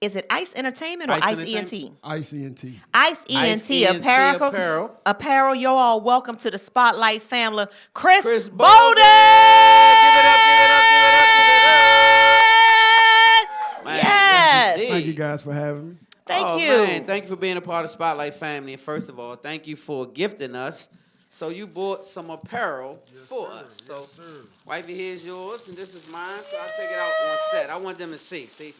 is it Ice Entertainment or Ice Ice Entertainment? ENT? Ice ENT. Ice Ice ENT ENT apparel. Apparel. Apparel. You're all welcome to the Spotlight family. Chris Chris Bolden. Bolden! Give it up, give it up, give it up, give it up. Man, Yes. yes, Thank you indeed. guys for having me. Thank Oh, you. man, thank you for being a part of Spotlight family. And first of all, thank you for gifting us. So you bought some apparel for us. So, wifey, here's yours, and this is mine. So I'll take it out on set. I want them to see. See?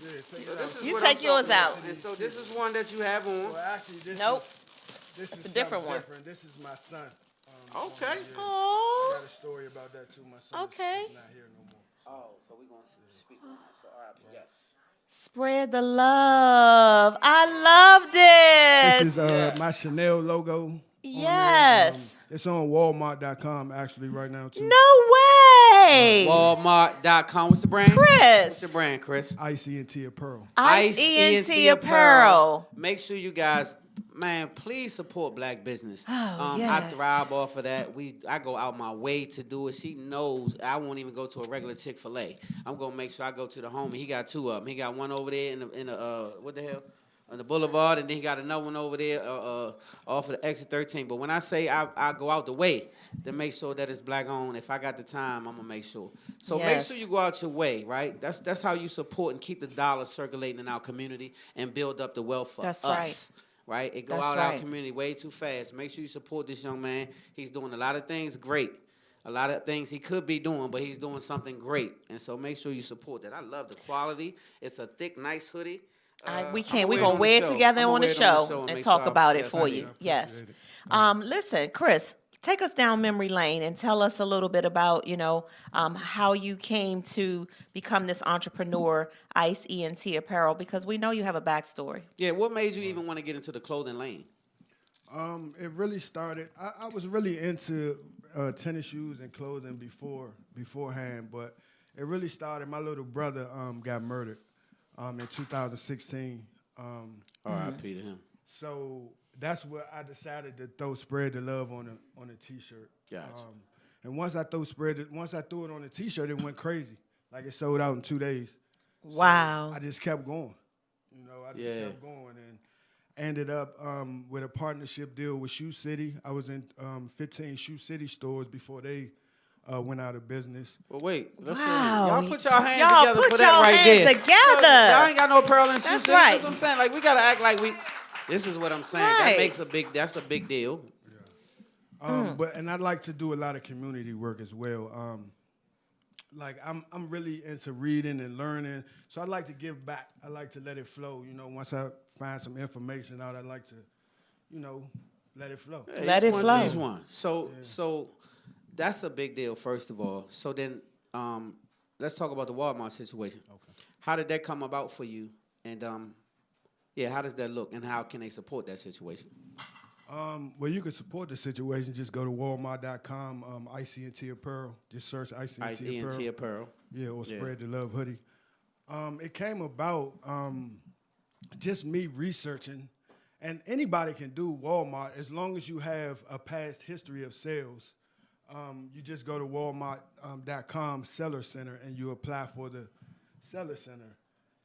So this is You what take I'm yours talking out. about. And so this is one that you have on. Well, actually, Nope. this That's is a different something one. different. This is my son. Okay. I Oh. got a story about that too. My son Okay. is not here no more. Oh, so we're going to speak on that. So, all right, yes. Spread the love. I love This this. is Yes. my Chanel logo. On Yes. there. It's on Walmart.com actually right now too. No way. Walmart.com. What's the brand? Chris. What's your brand, Chris? Ice ENT Apparel. Ice ENT apparel. Make sure you guys, man, please support black business. Oh, I yes. thrive off of that. I go out my way to do it. She knows I won't even go to a regular Chick-fil-A. I'm gonna make sure I go to the homie. He got two of them. He got one over there in the what the hell? On the boulevard, and then he got another one over there off of the exit 13. But when I say I go out the way to make sure that it's black owned, if I got the time, I'm gonna make sure. So make Yes. sure you go out your way, right? That's how you support and keep the dollar circulating in our community and build up the wealth for That's us. Right? It go That's out our right. community way too fast. Make sure you support this young man. He's doing a lot of things great. A lot of things he could be doing, but he's doing something great. And so make sure you support that. I love the quality. It's a thick, nice hoodie. We I'ma can't. We're it going on to wear the it show. together I'ma on the wear it show and and make talk sure about it yes, for I you. do. Yes. Appreciate it. Listen, Chris, take us down memory lane and tell us a little bit about, how you came to become this entrepreneur, Ice ENT Apparel, because we know you have a backstory. Yeah, what made you even want to get into the clothing lane? It really started. I was really into tennis shoes and clothing beforehand, but it really started. My little brother got murdered in 2016. R.I.P. to him. So that's where I decided to throw "Spread the Love" on a T-shirt. Gotcha. And once I threw it on a T-shirt, it went crazy. Like it sold out in 2 days. Wow. I just kept going. I just kept going and ended up with a partnership deal with Shoe City. I was in 15 Shoe City stores before they went out of business. Well, wait. Let's Wow. y'all put y'all hands Y'all together put for that y'all right hands there. together. Y'all ain't got no apparel in Shoe That's City. right. That's what I'm saying. Like, we got to act like we... This is what I'm saying. Right. That's a big deal. But I'd like to do a lot of community work as well. Like I'm really into reading and learning, so I like to give back. I like to let it flow. Once I find some information out, I like to, let it flow. Hey, Let each it one's flow. each one. So that's a big deal, first of all. So then let's talk about the Walmart situation. Okay. How did that come about for you? And how does that look? And how can they support that situation? Well, you can support the situation. Just go to Walmart.com, Ice ENT Apparel. Just search Ice ENT Ice Apparel. ENT Apparel. Yeah, or Spread the Love hoodie. It came about just me researching, and anybody can do Walmart as long as you have a past history of sales. You just go to Walmart.com Seller Center and you apply for the Seller Center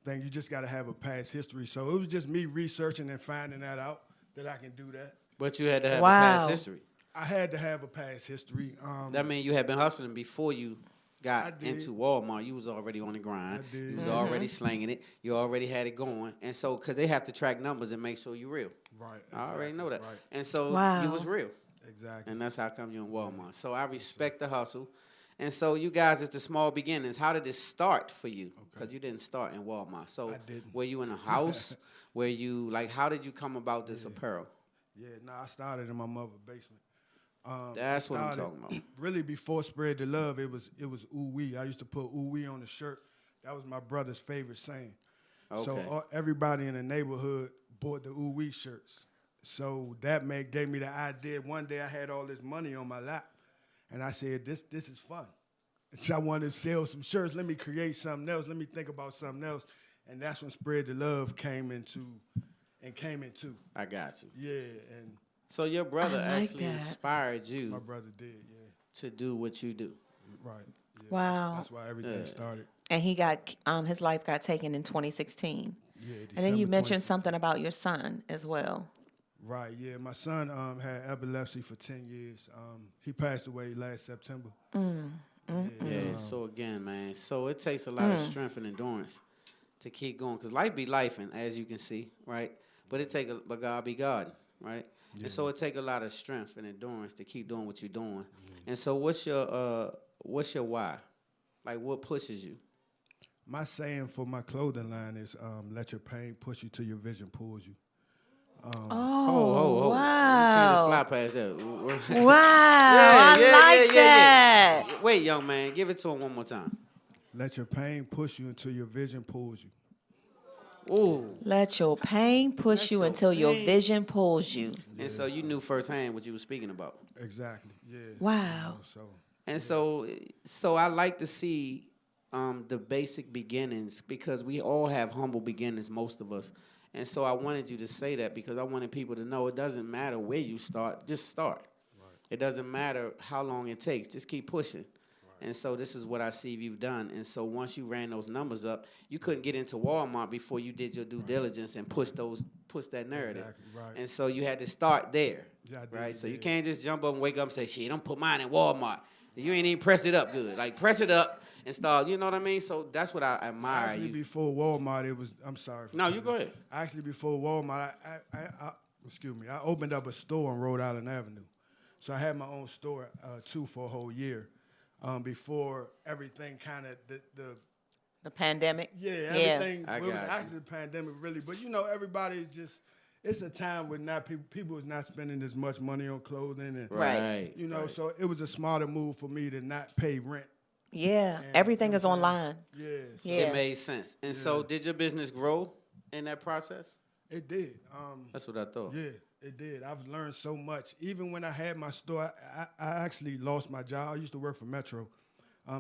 thing. You just got to have a past history. So it was just me researching and finding that out that I can do that. But you had to have a Wow. past history. I had to have a past history. That means you had been hustling before you I got did. into Walmart. You was already on the grind. I did. You was already slinging it. You already had it going. And so, because they have to track numbers and make sure you're real. Right. I already know that. Right. And so Wow. you was real. Exactly. And that's how come you're in Walmart. So I respect the hustle. And so you guys, it's the small beginnings. How did it start for you? Because you didn't start in Walmart. So I didn't. were you in a house? Were you, how did you come about this apparel? Yeah, I started in my mother's basement. That's I what I'm started- talking about. Really, before Spread the Love, it was ooh wee. I used to put ooh wee on the shirt. That was my brother's favorite saying. So Okay. everybody in the neighborhood bought the ooh wee shirts. So that gave me the idea. One day I had all this money on my lap, and I said, "This is fun." So I wanted to sell some shirts. Let me create something else. Let me think about something else, and that's when Spread the Love came into. I got you. Yeah, and So your brother I like actually that. inspired my you brother did. Yeah, to do what you do. right. Yeah, Wow. That's why everything Yeah. started. And he got his life got taken in 2016. Yeah, And then you December mentioned 26th. something about your son as well. Right, yeah. My son had epilepsy for 10 years. He passed away last September. Yeah. So again, man, so it takes a lot of strength and endurance to keep going, cause life be life, and as you can see, right? But but God be God, right? And so it take a lot of strength and endurance to keep doing what you're doing. And so what's your why? Like what pushes you? My saying for my clothing line is let your pain push you till your vision pulls you. Oh, We can't just fly wow. past that. Wow, Yeah, I yeah, yeah, like yeah, that. yeah. Wait, young man, give it to him one more time. Let your pain push you until your vision pulls you. Ooh, Let your pain push let you your until your pain. vision pulls you. And so you knew firsthand what you were speaking about. Exactly, yeah. Wow. So, And so I like to see the basic beginnings because we all have humble beginnings, most of us. And so I wanted you to say that because I wanted people to know it doesn't matter where you start, just start. It doesn't matter how long it takes, just keep pushing. And so this is what I see you've done. And so once you ran those numbers up, you couldn't get into Walmart before you did your due diligence and push that narrative. exactly, right. And so you had to start there, Yeah, I did, right? So you yeah. can't just jump up and wake up and say, "Shit, I'm put mine in Walmart." You ain't even pressed it up good. Like press it up and start. You know what I mean? So that's what I admire Actually, you. before Walmart, it was. I'm sorry. No, you go ahead. Actually, before Walmart, excuse me, I opened up a store on Rhode Island Avenue. So I had my own store too for a whole year before everything kind of The pandemic. yeah, Yeah. everything. I Well, it was got you. actually the pandemic really, but you know everybody's just. It's a time when not people is not spending as much money on clothing and Right. you know, right. so it was a smarter move for me to not pay rent. Yeah. And, Everything you is know what I'm online. saying? Yeah, so Yeah. It made sense. And so did your business grow in that process? it did. That's what I thought. Yeah, it did. I've learned so much. Even when I had my store, I actually lost my job. I used to work for Metro.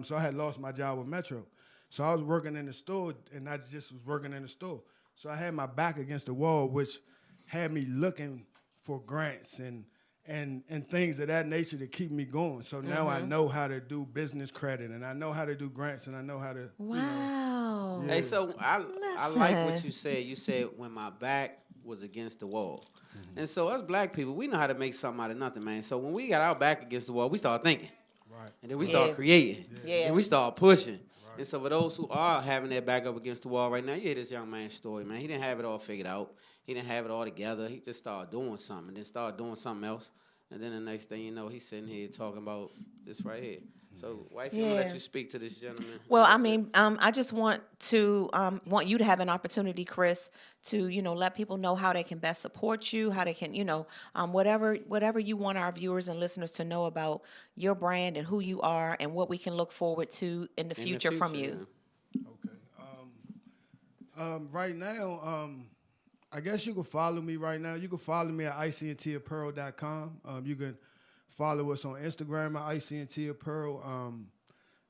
So I had lost my job with Metro. So I was working in the store, and I just was working in the store. So I had my back against the wall, which had me looking for grants and things of that nature to keep me going. So now I know how to do business credit, and I know how to do grants, and I know how to, Wow. Yeah. Hey, so I like what Listen. you said. You said when my back was against the wall. And so us black people, we know how to make something out of nothing, man. So when we got our back against the wall, we start thinking. right. And then we Yeah. start creating. Yeah. And we start pushing. And so for those who are having their back up against the wall right now, you hear this young man's story, man. He didn't have it all figured out. He didn't have it all together. He just started doing something, and then started doing something else. And then the next thing you know, he's sitting here talking about this right here. So, wife, I'm gonna let Yeah. you speak to this gentleman. Well, I real quick. mean, I just want you to have an opportunity, Chris, to let people know how they can best support you, how they can whatever you want our viewers and listeners to know about your brand and who you are and what we can look forward to in the In the future from future, you. Okay. Right now, I guess you can follow me right now. You can follow me at icntapparel.com. You can follow us on Instagram at icntapparel.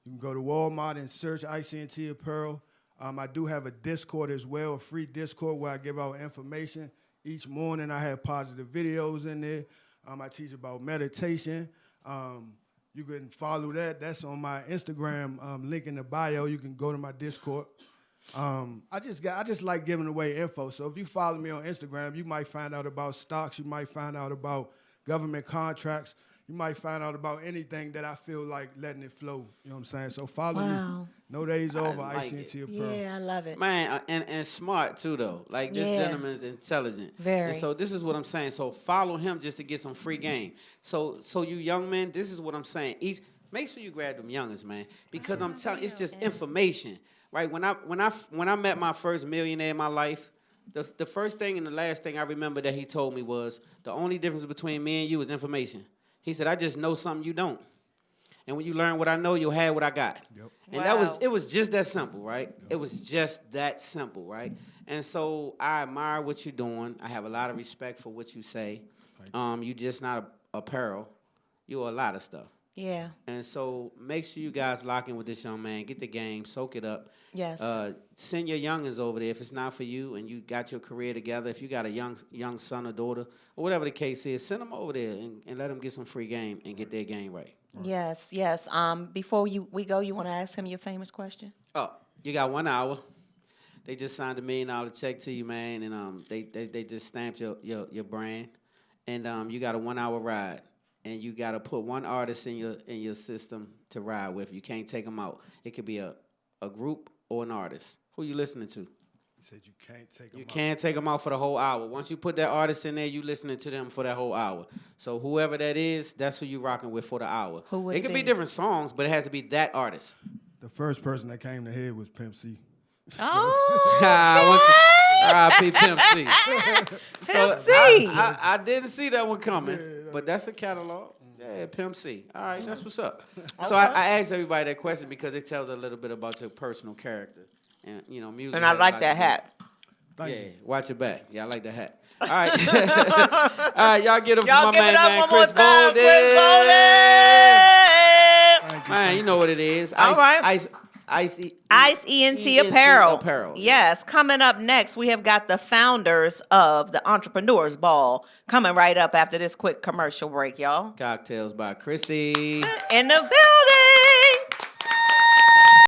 You can go to Walmart and search ICNT Apparel. I do have a Discord as well, a free Discord where I give out information. Each morning I have positive videos in there. I teach about meditation. You can follow that. That's on my Instagram link in the bio. You can go to my Discord. I just like giving away info. So if you follow me on Instagram, you might find out about stocks. You might find out about government contracts. You might find out about anything that I feel like letting it flow. You know what I'm saying? So follow Wow. me. No days over. like ICNT Apparel. Yeah, I love it. Man, and smart too though. Like this Yeah. gentleman's intelligent. Very. And so this is what I'm saying. So follow him just to get some free game. So you young men, this is what I'm saying. Make sure you grab them youngest, man, because I'm telling it's just information, right? When I met my first millionaire in my life, the first thing and the last thing I remember that he told me was the only difference between me and you is information. He said, I just know something you don't. And when you learn what I know, you'll have what I got. Yep. And Wow. it was just that simple, right? It was just that simple, right? And so I admire what you're doing. I have a lot of respect for what you say. You just not apparel. You're a lot of stuff. Yeah. And so make sure you guys lock in with this young man. Get the game, soak it up. Yes. Send your youngins over there if it's not for you and you got your career together. If you got a young son or daughter or whatever the case is, send them over there and let them get some free game and get their game right. Yes. Yes. Before we go, you want to ask him your famous question? Oh, you got 1 hour. They just signed $1 million check to you, man, and they just stamped your brand, and you got a 1 hour ride, and you got to put one artist in your system to ride with. You can't take them out. It could be a group or an artist. Who you listening to? You said you can't take them You out. can't take them out for the whole hour. Once you put that artist in there, you listening to them for that whole hour. So whoever that is, that's who you rocking with for the hour. Who would it it could be? be different songs, but it has to be that artist. The first person that came to head was Pimp C. Oh, R.I.P. Pimp C. Pimp C. I didn't see that one coming, but that's a catalog. Yeah, Pimp C. All right, that's what's up. So I asked everybody that question because it tells a little bit about your personal character. And, music. And I has a like lot that to do. hat. Thank Yeah, you. watch your back. Yeah, I like the hat. All right. All right, y'all get him for Y'all my give man, it up man, one Chris more time, Bolden. Chris Bolden. Thank you. Man, you know what it is. All right. Ice ENT Apparel. Yes, coming up next, we have got the founders of the Entrepreneurs Ball coming right up after this quick commercial break, y'all. Cocktails by Chrissy. In the building.